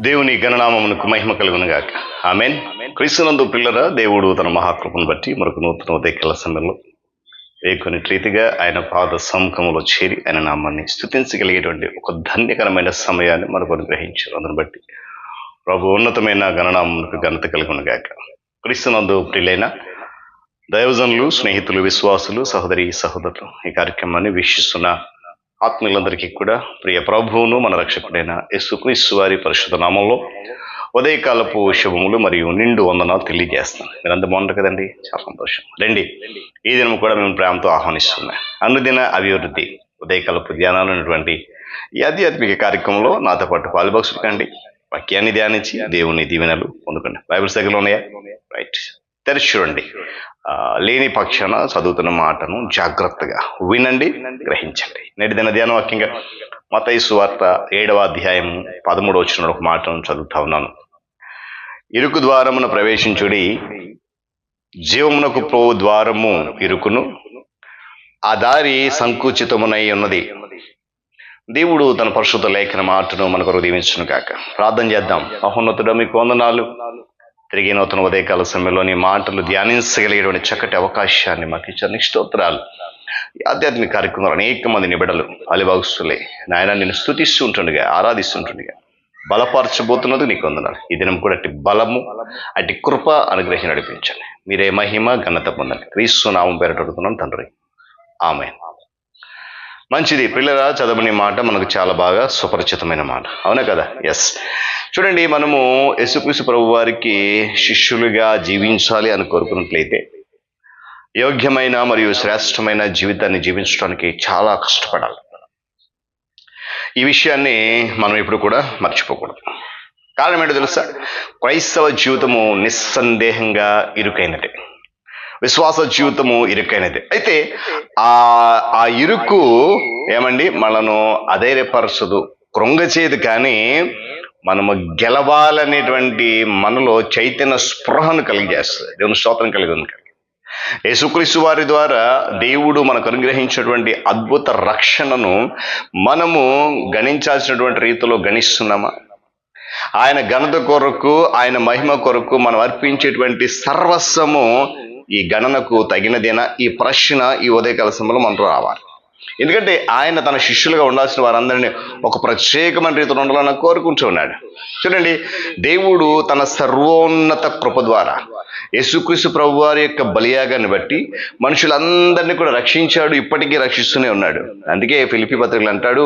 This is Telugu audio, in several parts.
దేవుని గణనామమునకు మహిమ కలుగును గాక. ఆమేన్. క్రీస్తునందు పిల్లరా, దేవుడు తన మహాకృపను బట్టి మరొక నూతన ఉదయకాల సమయంలో కొన్ని రీతిగా ఆయన పాద సముఖంలో చేరి ఆయన నామాన్ని స్తుతించగలిగేటువంటి ఒక ధన్యకరమైన సమయాన్ని మనకు అనుగ్రహించారు. అందుని బట్టి ప్రభు ఉన్నతమైన గణనామమునకు ఘనత కలుగును గాక. క్రీస్తునందు ప్రియులైన దైవజనులు, స్నేహితులు, విశ్వాసులు, సహోదరి సహోదరులు, ఈ కార్యక్రమాన్ని వీక్షిస్తున్న ఆత్మీయులందరికీ కూడా ప్రియ ప్రభువును మన రక్షకుడైన యేసుక్రీస్తు వారి పరిశుద్ధ నామంలో ఉదయకాలపు శుభములు మరియు నిండు వందనాలు తెలియజేస్తాను. మీరంతా బాగుంటారు కదండి, చాలా సంతోషం. రండి, ఈ దినం కూడా మేము ప్రేమతో ఆహ్వానిస్తున్నాం. అనుదిన అభివృద్ధి ఉదయకాలపు ధ్యానాలు అనేటువంటి ఈ ఆధ్యాత్మిక కార్యక్రమంలో నాతో పాటు పాలుభాగస్తులు కండి. వాక్యాన్ని ధ్యానించి దేవుని దీవెనలు పొందుకోండి. బైబిల్స్ దగ్గర ఉన్నాయా? రైట్, తెరిచి చూడండి. లేని పక్షాన చదువుతున్న మాటను జాగ్రత్తగా వినండి, గ్రహించండి. నేటి దిన ధ్యాన వాక్యంగా మత్తయి సువార్త 7వ అధ్యాయము 13వ వచనంలో ఒక మాటను చదువుతా ఉన్నాను. ఇరుకు ద్వారమున ప్రవేశించుడి, జీవమునకు పో ద్వారము ఇరుకును, ఆ దారి సంకుచితమునై ఉన్నది. దేవుడు తన పరిశుద్ధ లేఖన మాటను మనకు దీవించును కాక. ప్రార్థన చేద్దాం. మహోన్నతుడా, మీకు వందనాలు. తిరిగి నూతన ఉదయకాల సమయంలోని మాటలు ధ్యానించగలిగేటువంటి చక్కటి అవకాశాన్ని మాకు ఇచ్చారు. స్తోత్రాలు. ఆధ్యాత్మిక కార్యక్రమాలు అనేక మంది నిబిడలు అలిభాగస్తులే నాయన నిన్ను స్తుతిస్తూ ఉంటుండగా, ఆరాధిస్తుంటుండగా బలపరచబోతున్నది నీకు వందనాలు. ఈ దినం కూడా అట్టి బలము, అట్టి కృప అనుగ్రహం నడిపించండి. మీరే మహిమ ఘనత పొందండి. క్రీస్తు నామం పేరట అడుగుతున్నాను తండ్రి, ఆమేన్. మంచిది పిల్లరా, చదవని మాట మనకు చాలా బాగా సుపరిచితమైన మాట, అవునా కదా? ఎస్. చూడండి, మనము యేసుక్రీస్తు ప్రభు వారికి శిష్యులుగా జీవించాలి అని కోరుకున్నట్లయితే యోగ్యమైన మరియు శ్రేష్టమైన జీవితాన్ని జీవించడానికి చాలా కష్టపడాలి. ఈ విషయాన్ని మనం ఇప్పుడు కూడా మర్చిపోకూడదు. కారణం ఏంటో తెలుసా? క్రైస్తవ జీవితము నిస్సందేహంగా ఇరుకైనదే, విశ్వాస జీవితము ఇరుకైనది. అయితే ఆ ఇరుకు ఏమండి మనను అధైర్యపరచదు, కృంగచేది. కానీ మనము గెలవాలనేటువంటి మనలో చైతన్య స్పృహను కలిగజేస్తుంది. దేవుని స్తోత్రం కలుగును. యేసుక్రీస్తు వారి ద్వారా దేవుడు మనకు అనుగ్రహించినటువంటి అద్భుత రక్షణను మనము గణించాల్సినటువంటి రీతిలో గణిస్తున్నామా? ఆయన ఘనత కొరకు, ఆయన మహిమ కొరకు మనం అర్పించేటువంటి సర్వస్వము ఈ గణనకు తగినదేనా? ఈ ప్రశ్న ఈ ఉదయకాల సమయంలో మనకు రావాలి. ఎందుకంటే ఆయన తన శిష్యులుగా ఉండాల్సిన వారందరినీ ఒక ప్రత్యేకమైన రీతిలో ఉండాలని కోరుకుంటూ ఉన్నాడు. చూడండి, దేవుడు తన సర్వోన్నత కృప ద్వారా యేసుక్రీస్తు ప్రభు వారి యొక్క బలియాగాన్ని బట్టి మనుషులందరినీ కూడా రక్షించాడు, ఇప్పటికీ రక్షిస్తూనే ఉన్నాడు. అందుకే ఫిలిప్పీ పత్రికలు అంటాడు,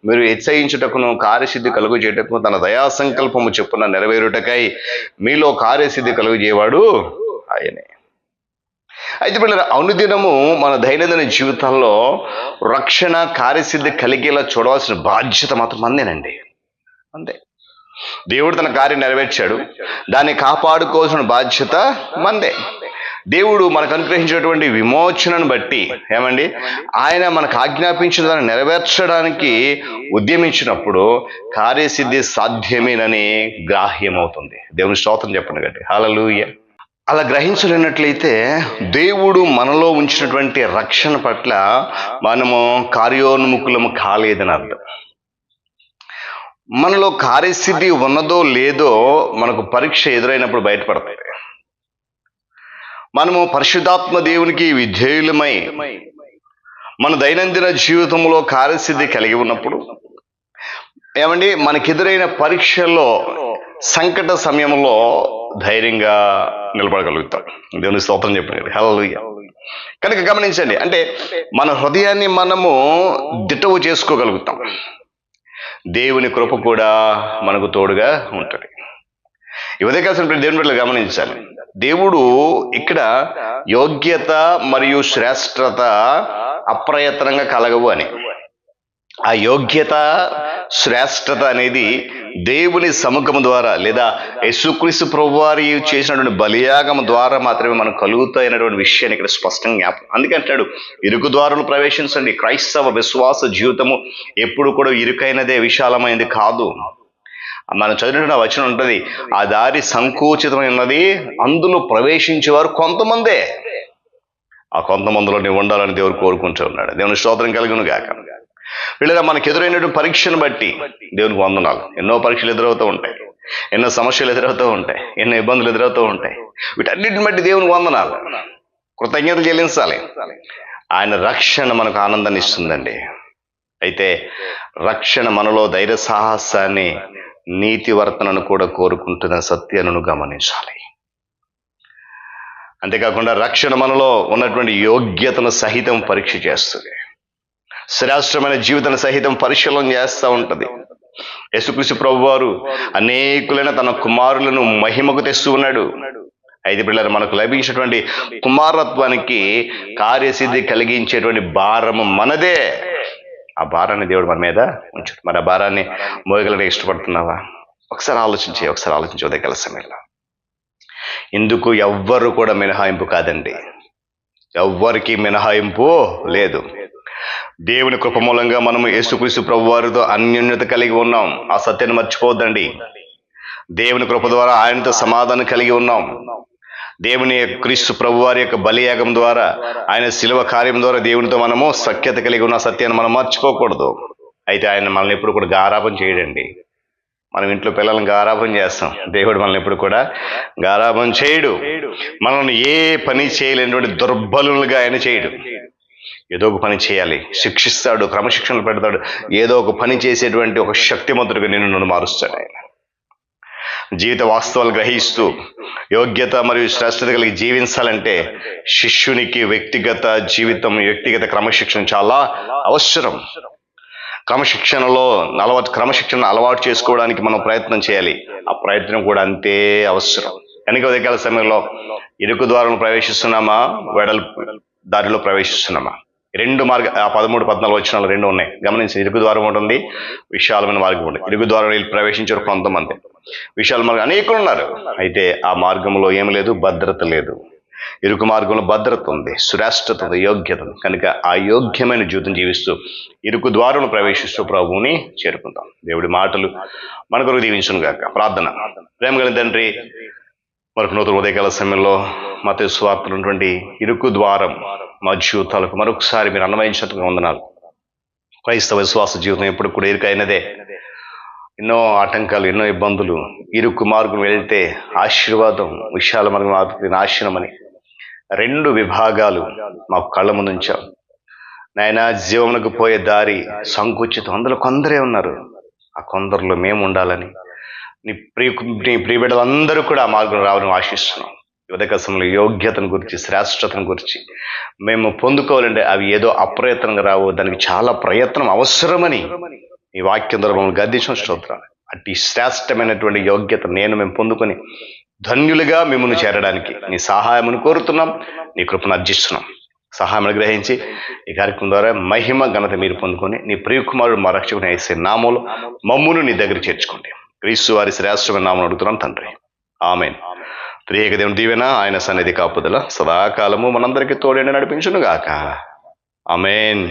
మీరు హెచ్చయించుటకును కార్యసిద్ధి కలుగు చేయటకు తన దయా సంకల్పము చొప్పున నెరవేరుటకై మీలో కార్యసిద్ధి కలుగు చేయవాడు ఆయనే. అయితే పిల్లలు, అనుదినము మన దైనందిన జీవితాల్లో రక్షణ కార్యసిద్ధి కలిగేలా చూడవలసిన బాధ్యత మాత్రం మందేనండి. అంతే. దేవుడు తన కార్యం నెరవేర్చాడు, దాన్ని కాపాడుకోవాల్సిన బాధ్యత మందే. దేవుడు మనకు అనుగ్రహించినటువంటి విమోచనను బట్టి ఏమండి ఆయన మనకు ఆజ్ఞాపించిన దాన్ని నెరవేర్చడానికి ఉద్యమించినప్పుడు కార్యసిద్ధి సాధ్యమేనని గ్రాహ్యమవుతుంది. దేవుని స్తోత్రం చెప్పండి గట్టి హల్లెలూయా. అలా గ్రహించలేనట్లయితే దేవుడు మనలో ఉంచినటువంటి రక్షణ పట్ల మనము కార్యోన్ముఖులము కాలేదని అర్థం. మనలో కార్యసిద్ధి ఉన్నదో లేదో మనకు పరీక్ష ఎదురైనప్పుడు బయటపడతాయి. మనము పరిశుద్ధాత్మ దేవునికి విధేయులమై మన దైనందిన జీవితంలో కార్యసిద్ధి కలిగి ఉన్నప్పుడు ఏమండి మనకెదురైన పరీక్షల్లో సంకట సమయంలో ధైర్యంగా నిలబడగలుగుతాం. దేవుని స్తోత్రం చెప్పండి హల్లెలూయా. కనుక గమనించండి, అంటే మన హృదయాన్ని మనము దిటవు చేసుకోగలుగుతాం. దేవుని కృప కూడా మనకు తోడుగా ఉంటుంది. ఈ ఉదయకాల దేవుని బిడ్డలు గమనించాలి, దేవుడు ఇక్కడ యోగ్యత మరియు శ్రేష్టత అప్రయత్నంగా కలగవు అని. ఆ యోగ్యత శ్రేష్టత అనేది దేవుని సముఖము ద్వారా లేదా యేసుక్రీస్తు ప్రభువారి చేసినటువంటి బలియాగం ద్వారా మాత్రమే మనకు కలుగుతాయనేటువంటి విషయాన్ని ఇక్కడ స్పష్టంగా జ్ఞాపకం. అందుకే అంటాడు, ఇరుకు ద్వారాలు ప్రవేశించండి. క్రైస్తవ విశ్వాస జీవితము ఎప్పుడు కూడా ఇరుకైనదే, విశాలమైనది కాదు. మనం చదివిన వచనం ఉంటుంది, ఆ దారి సంకోచితమైనది, అందులో ప్రవేశించేవారు కొంతమందే. ఆ కొంతమందిలో నీవు ఉండాలని దేవుడు కోరుకుంటూ ఉన్నాడు. దేవుని స్తోత్రం కలుగును గాక. వీళ్ళ మనకు ఎదురైనటువంటి పరీక్షను బట్టి దేవునికి వందనాలు. ఎన్నో పరీక్షలు ఎదురవుతూ ఉంటాయి. ఎన్నో సమస్యలు ఎదురవుతూ ఉంటాయి, ఎన్నో ఇబ్బందులు ఎదురవుతూ ఉంటాయి. వీటన్నిటిని బట్టి దేవునికి వందనాలు, కృతజ్ఞతలు చెల్లించాలి. ఆయన రక్షణ మనకు ఆనందాన్ని ఇస్తుందండి. అయితే రక్షణ మనలో ధైర్య సాహసాన్ని, నీతి వర్తనను కూడా కోరుకుంటున్న సత్యాన్ని గమనించాలి. అంతేకాకుండా రక్షణ మనలో ఉన్నటువంటి యోగ్యతను సహితం పరీక్ష చేస్తుంది. శ్రేష్టమైన జీవితాన్ని సహితం పరిశీలన చేస్తూ ఉంటుంది. యేసుక్రీస్తు ప్రభువారు అనేకులైన తన కుమారులను మహిమకు తెస్తూ ఉన్నాడు. అయితే పిల్లలు, మనకు లభించినటువంటి కుమారత్వానికి కార్యసిద్ధి కలిగించేటువంటి భారము మనదే. ఆ భారాన్ని దేవుడు మన మీద ఉంచాడు. మరి ఆ భారాన్ని మోయగలని ఇష్టపడుతున్నావా? ఒకసారి ఆలోచించి ఉదయకాల సమయంలో. ఇందుకు ఎవ్వరు కూడా మినహాయింపు కాదండి, ఎవ్వరికి మినహాయింపు లేదు. దేవుని కృప మూలంగా మనము యేసుక్రీస్తు ప్రభువారితో అన్యోన్యత కలిగి ఉన్నాం. ఆ సత్యాన్ని మర్చిపోవద్దండి. దేవుని కృప ద్వారా ఆయనతో సమాధానం కలిగి ఉన్నాం. దేవుని క్రీస్తు ప్రభువారి యొక్క బలియాగం ద్వారా, ఆయన శిలువ కార్యం ద్వారా దేవునితో మనము సఖ్యత కలిగి ఉన్న సత్యాన్ని మనం మర్చిపోకూడదు. అయితే ఆయన మనల్ని ఎప్పుడు కూడా గారాబం చేయడండి. మనం ఇంట్లో పిల్లలను గారాబం చేస్తాం, దేవుడు మనల్ని ఎప్పుడు కూడా గారాబం చేయడు. మనల్ని ఏ పని చేయలేనటువంటి దుర్బలులుగా ఆయన చేయడు. ఏదో ఒక పని చేయాలి, శిక్షిస్తాడు, క్రమశిక్షణలు పెడతాడు. ఏదో ఒక పని చేసేటువంటి ఒక శక్తిమంతుడిగా నన్ను మారుస్తాడు ఆయన. జీవిత వాస్తవాలు గ్రహిస్తూ యోగ్యత మరియు శ్రేష్టత కలిగి జీవించాలంటే శిష్యునికి వ్యక్తిగత జీవితం, వ్యక్తిగత క్రమశిక్షణ చాలా అవసరం. క్రమశిక్షణ అలవాటు చేసుకోవడానికి మనం ప్రయత్నం చేయాలి. ఆ ప్రయత్నం కూడా అంతే అవసరం. కనుక ఉదయకాల సమయంలో ఇరుకు ద్వారం ప్రవేశిస్తున్నామా, వెడల్పు దారిలో ప్రవేశిస్తున్నామా? రెండు మార్గ 13, 14 వచనాలు రెండు ఉన్నాయి. గమనించి, ఇరుకు ద్వారం ఉంటుంది, విశాలమైన మార్గం ఉంటుంది. ఇరుకు ద్వారం ప్రవేశించారు కొంతమంది, విశాల మార్గం అనేకులు ఉన్నారు. అయితే ఆ మార్గంలో ఏమి లేదు, భద్రత లేదు. ఇరుకు మార్గంలో భద్రత ఉంది, శ్రేష్టత ఉంది, యోగ్యత ఉంది. కనుక ఆ యోగ్యమైన జీవితం జీవిస్తూ ఇరుకు ద్వారం ప్రవేశిస్తూ ప్రభువుని చేరుకుంటాం. దేవుడి మాటలు మన కొరకు దీవించును గాక. ప్రార్థన. ప్రేమ కలిగిన తండ్రి, మరొక నూతన ఉదయకాల సమయంలో మత్తయి సువార్తలో ఉన్నటువంటి ఇరుకు ద్వారం మా జీవితాలకు మరొకసారి మీరు అన్వయించినట్టుగా వందనాలు. క్రైస్తవ విశ్వాస జీవితం ఎప్పుడు కూడా ఇరుకైనదే. ఎన్నో ఆటంకాలు, ఎన్నో ఇబ్బందులు. ఇరుకు మార్గం వెళ్తే ఆశీర్వాదం, విశాల మార్గం నాశనం అని రెండు విభాగాలు మాకు కళ్ళ ముందు ఉంచాం నాయన. జీవమునకు పోయే దారి సంకుచితం, అందులో కొందరే ఉన్నారు. ఆ కొందరిలో మేము ఉండాలని నీ ప్రియబిడ్డలందరూ కూడా ఆ మార్గం రావాలని ఆశిస్తున్నాం. ఉదయకాలంలో యోగ్యతను గురించి, శ్రేష్టతను గురించి మేము పొందుకోవాలంటే అవి ఏదో అప్రయత్నంగా రావు, దానికి చాలా ప్రయత్నం అవసరమని ఈ వాక్యం ద్వారా మమ్మల్ని గద్దించిన స్తోత్రాలు. అట్టి శ్రేష్టమైనటువంటి యోగ్యత మేము పొందుకొని ధన్యులుగా మిమ్మల్ని చేరడానికి నీ సహాయమును కోరుతున్నాం, నీ కృపను అర్జిస్తున్నాం. సహాయం గ్రహించి ఈ కార్యక్రమం ద్వారా మహిమ ఘనత మీరు పొందుకొని నీ ప్రియకుమారుడు మా రక్షకుని యేసు నామములో మమ్మును నీ దగ్గర చేర్చుకోండి. క్రీస్తు వారి శ్రేష్టమైన నామమును అడుగుతున్నాం తండ్రి, ఆమేన్. త్రియేక దేవుని దీవెన, ఆయన సన్నిధి కాపుదల సదాకాలము మనందరికీ తోడేండి నడిపించును గాక. ఆమేన్.